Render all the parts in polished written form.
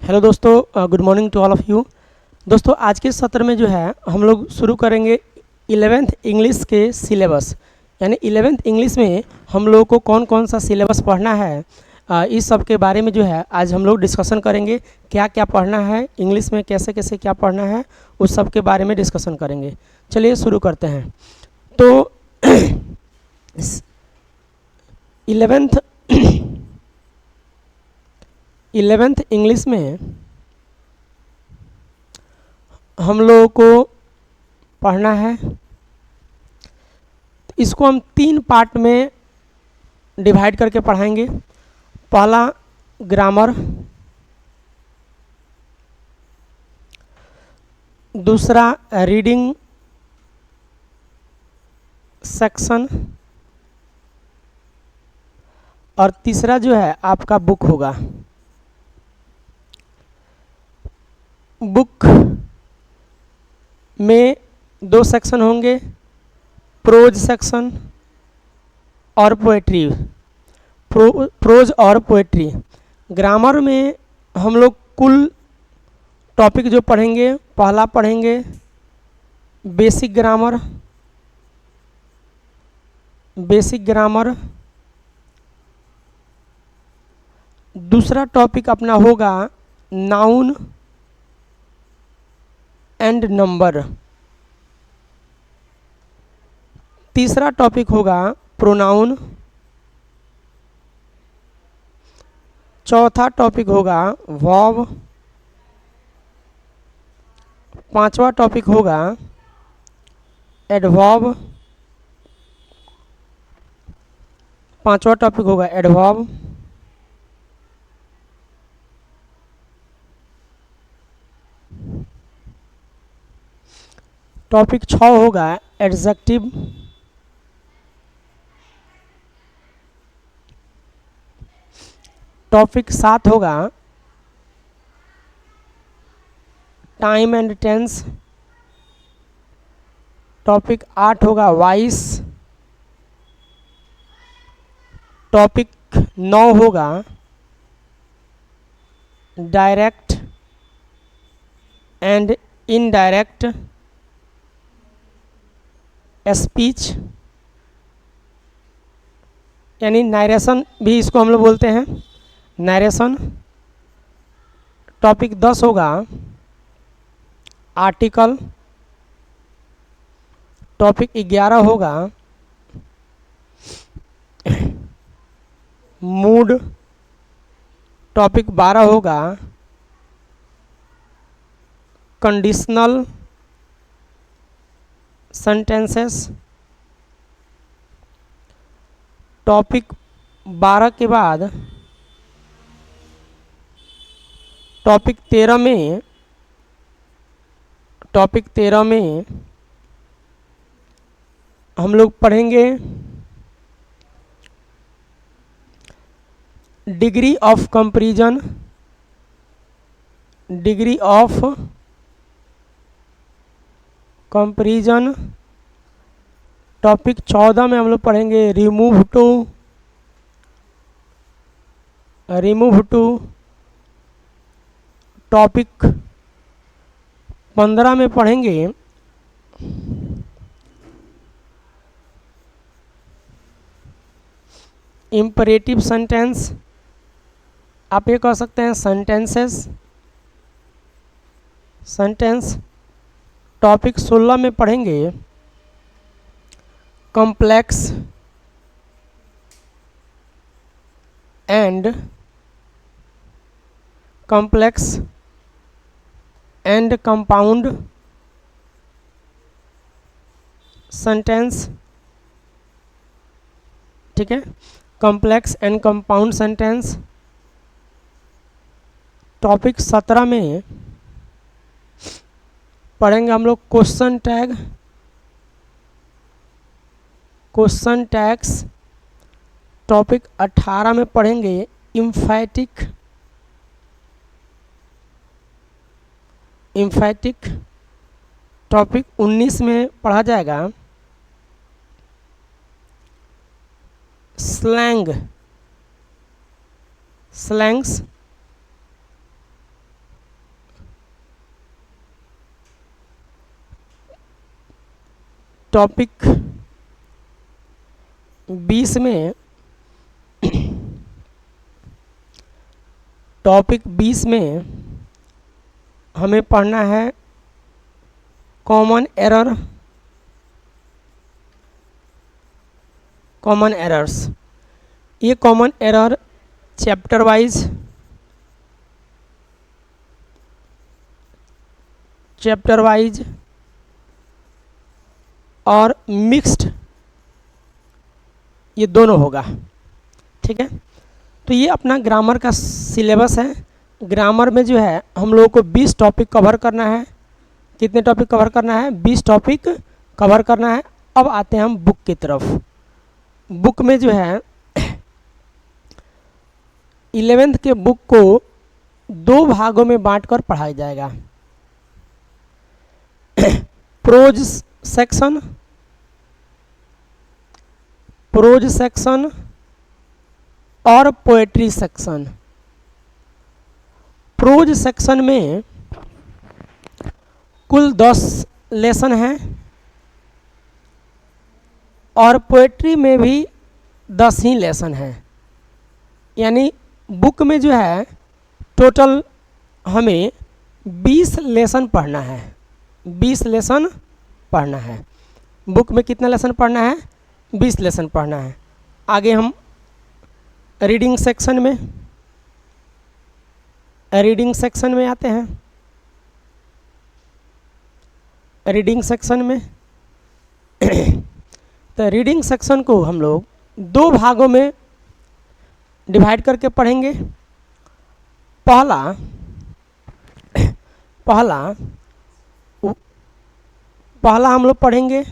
Hello दोस्तों, good morning to all of you. दोस्तों आज के सत्र में जो है हम लोग शुरू करेंगे 11th इंग्लिश के सिलेबस। यानी 11th इंग्लिश में हम लोगों को कौन कौन सा सिलेबस पढ़ना है, इस सब के बारे में जो है आज हम लोग डिस्कशन करेंगे। क्या क्या पढ़ना है इंग्लिश में, कैसे कैसे क्या पढ़ना है, उस सब के बारे में डिस्कशन करेंगे। चलिए शुरू करते हैं। तो 11th 11th इंग्लिश में हम लोगों को पढ़ना है। इसको हम 3 पार्ट में डिवाइड करके पढ़ाएंगे। पहला ग्रामर, दूसरा रीडिंग सेक्शन और तीसरा जो है आपका बुक होगा। बुक में 2 सेक्शन होंगे, प्रोज सेक्शन और पोएट्री। प्रोज और पोएट्री। ग्रामर में हम लोग कुल टॉपिक जो पढ़ेंगे, पहला पढ़ेंगे बेसिक ग्रामर। Basic grammar. दूसरा टॉपिक अपना होगा नाउन एंड नंबर। तीसरा टॉपिक होगा प्रोनाउन। चौथा टॉपिक होगा वर्ब। पांचवा टॉपिक होगा एडवर्ब। पांचवा टॉपिक होगा एडवर्ब। टॉपिक 6 होगा एडजेक्टिव। टॉपिक 7 होगा टाइम एंड टेंस। टॉपिक 8 होगा वॉइस। टॉपिक 9 होगा डायरेक्ट एंड इनडायरेक्ट स्पीच, यानी नरेशन भी इसको हम लोग बोलते हैं, नरेशन। टॉपिक 10 होगा आर्टिकल। टॉपिक 11 होगा मूड। टॉपिक 12 होगा कंडीशनल सेंटेंसेस। टॉपिक 12 के बाद टॉपिक 13 में हम लोग पढ़ेंगे degree of comparison. Degree of comparison. Topic 14 में हम लोग पढ़ेंगे रिमूव टू। टॉपिक 15 में पढ़ेंगे इम्परेटिव सेंटेंस। आप ये कह सकते हैं सेंटेंस। टॉपिक 16 में पढ़ेंगे कॉम्प्लेक्स एंड कंपाउंड सेंटेंस। ठीक है, complex and compound sentence. Topic 17 में पढ़ेंगे हम लोग क्वेश्चन टैग्स। टॉपिक 18 में पढ़ेंगे इम्फैटिक। टॉपिक 19 में पढ़ा जाएगा स्लैंग्स। टॉपिक 20 में हमें पढ़ना है कॉमन एरर्स। ये कॉमन एरर चैप्टर वाइज और मिक्स्ड, ये दोनों होगा। ठीक है, तो ये अपना ग्रामर का सिलेबस है। ग्रामर में जो है हम लोगों को 20 टॉपिक कवर करना है। कितने टॉपिक कवर करना है? 20 टॉपिक कवर करना है। अब आते हैं हम बुक की तरफ। बुक में जो है 11th के बुक को 2 भागों में बांटकर पढ़ाया जाएगा। प्रोज सेक्शन और पोएट्री सेक्शन। प्रोज सेक्शन में कुल 10 लेसन हैं और पोएट्री में भी 10 ही लेसन हैं। यानी बुक में जो है टोटल हमें 20 लेसन पढ़ना है। 20 लेसन पढ़ना है। बुक में कितना लेसन पढ़ना है? 20 लेसन पढ़ना है। आगे हम रीडिंग सेक्शन में आते हैं। रीडिंग सेक्शन में तो रीडिंग सेक्शन को हम लोग 2 भागों में डिवाइड करके पढ़ेंगे। पहला हम लोग पढ़ेंगे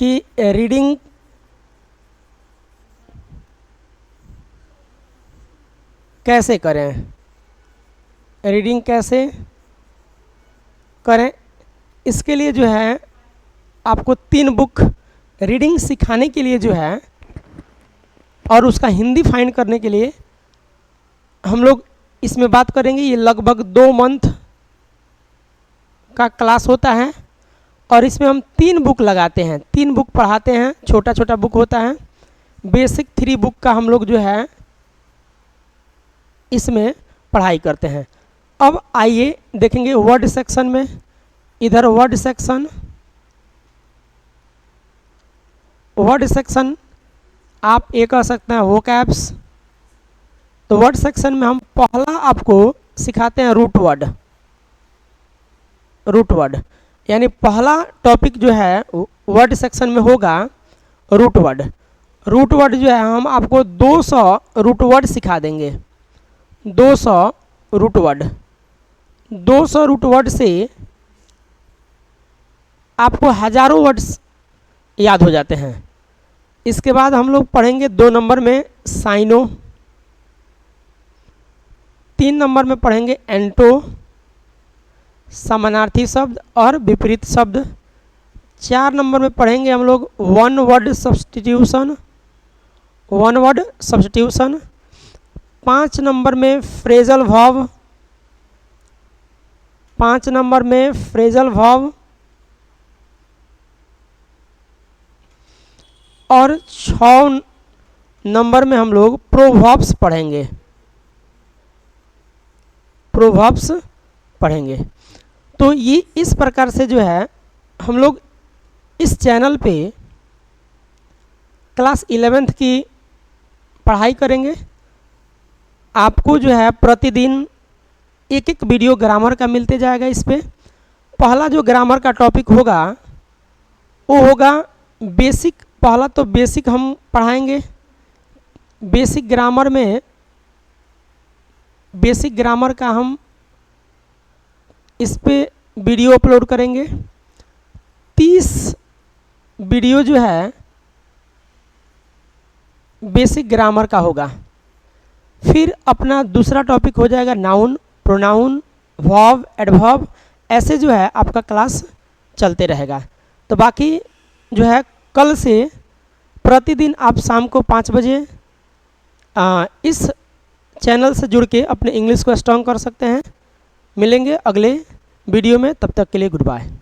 कि रीडिंग कैसे करें। इसके लिए जो है आपको 3 बुक रीडिंग सिखाने के लिए जो है और उसका हिंदी फाइंड करने के लिए हम लोग इसमें बात करेंगे। ये लगभग 2 मंथ का क्लास होता है और इसमें हम 3 बुक लगाते हैं, 3 बुक पढ़ाते हैं। छोटा छोटा बुक होता है। बेसिक 3 बुक का हम लोग जो है इसमें पढ़ाई करते हैं। अब आइए देखेंगे वर्ड सेक्शन में। इधर वर्ड सेक्शन आप ये कह सकते हैं वोकैब्स। तो वर्ड सेक्शन में हम पहला आपको सिखाते हैं रूट वर्ड। यानी पहला टॉपिक जो है वर्ड सेक्शन में होगा रूट वर्ड जो है हम आपको 200 रूट वर्ड सिखा देंगे। 200 रूट वर्ड से आपको हज़ारों वर्ड्स याद हो जाते हैं। इसके बाद हम लोग पढ़ेंगे 2 नंबर में साइनो, 3 नंबर में पढ़ेंगे एंटो, समानार्थी शब्द और विपरीत शब्द। 4 नंबर में पढ़ेंगे हम लोग वन वर्ड सब्स्टिट्यूशन। 5 नंबर में फ्रेजल वर्ब। और 6 नंबर में हम लोग प्रोवर्ब्स पढ़ेंगे। तो ये इस प्रकार से जो है हम लोग इस चैनल पे क्लास 11th की पढ़ाई करेंगे। आपको जो है प्रतिदिन एक वीडियो ग्रामर का मिलते जाएगा। इस पे पहला जो ग्रामर का टॉपिक होगा वो होगा बेसिक। पहला तो बेसिक हम पढ़ाएंगे। बेसिक ग्रामर का हम इस पे वीडियो अपलोड करेंगे। 30 वीडियो जो है बेसिक ग्रामर का होगा। फिर अपना दूसरा टॉपिक हो जाएगा नाउन, प्रोनाउन, वर्ब, एडवर्ब। ऐसे जो है आपका क्लास चलते रहेगा। तो बाकी जो है कल से प्रतिदिन आप शाम को 5 बजे इस चैनल से जुड़ के अपने इंग्लिश को स्ट्रॉन्ग कर सकते हैं। मिलेंगे अगले वीडियो में, तब तक के लिए गुड बाय।